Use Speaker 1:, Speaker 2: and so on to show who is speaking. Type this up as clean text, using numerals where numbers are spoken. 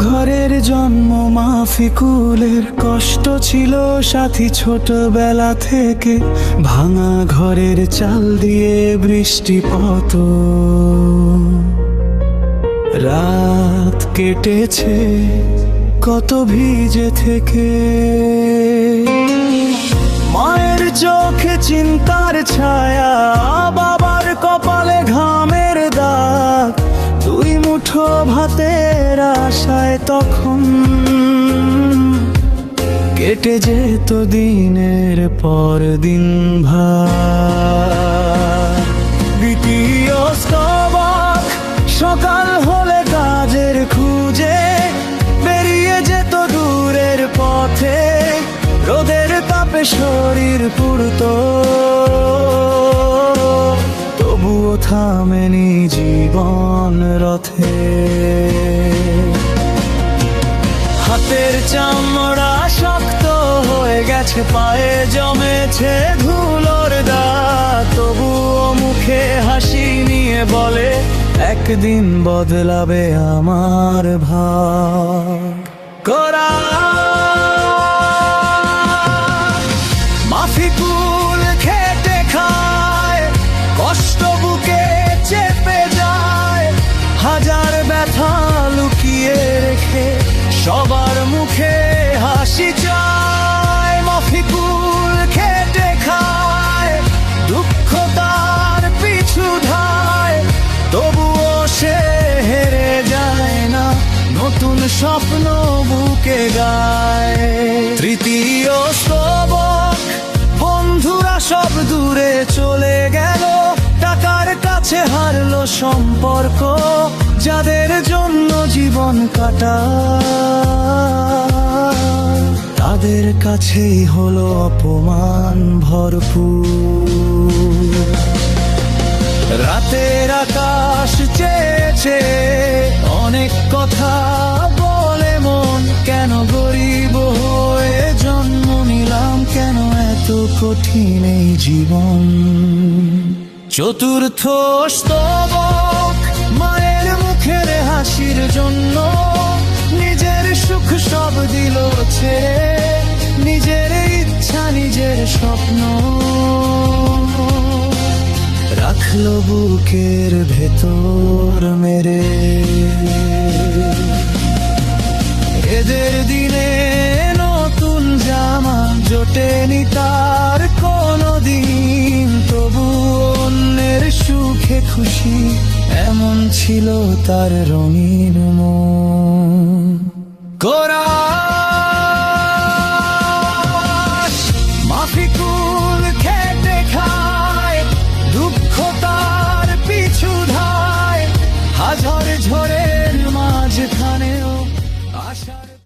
Speaker 1: ঘরের জন্ম মাফিকুলের, কষ্ট ছিল সাথী ছোটবেলা থেকে। ভাঙা ঘরের চাল দিয়ে বৃষ্টি পত, রাত কেটেছে কত ভিজে থেকে। মায়ের চোখে চিন্তার ছায়া, বাবার কপালে ঘামের দাগ, দুই মুঠো ভাতের আশায় তখন কেটে যেত দিনের পর দিন ভার। দ্বিতীয় স্তবক সকাল হলে কাজের খুঁজে বেরিয়ে যেত দূরের পথে। রোদের তাপে শরীর পুড়তো, তবুও থামেনি জীবন রথে। হাতের চামড়া শক্ত হয়ে গেছে, পায়ে জমেছে ধুলোর দাগ, তবুও মুখে হাসি নিয়ে বলে একদিন বদলাবে আমার ভাগ। মাফিকুল খেটে খায়, কষ্ট বুকে চেপে যায়, হাজার ব্যথা লুকিয়ে রেখে সবার মুখে হাসি চায়। মাফিকুল খেটে খায়, দুঃখ তার পিছু ধায়, তবুও সে হেরে যায় না, নতুন স্বপ্ন বুকে গায়। তৃতীয় স্তবক বন্ধুরা সব দূরে চলে গেল, টাকার কাছে হারলো সম্পর্ক, যাদের জন্য জীবন কাটা তাদের কাছেই হলো অপমান ভরপুর। রাতের আকাশ চেয়েছে অনেক কথা বলে মন, কেন গরিব হয়ে জন্ম নিলাম, কেন এত কঠিন এই জীবন। চতুর্থ স্তবক মায়ের মুখের হাসির জন্য, নিজের সুখ সব দিল ছেড়ে, নিজের ইচ্ছা নিজের স্বপ্ন রাখলো বুকের ভেতর মেরে। এদের দিনে নতুন জামা জোটেনি তার কোনো দিন, তবু অন্যের সুখে খুশি এমন ছিল তার রঙিন মন।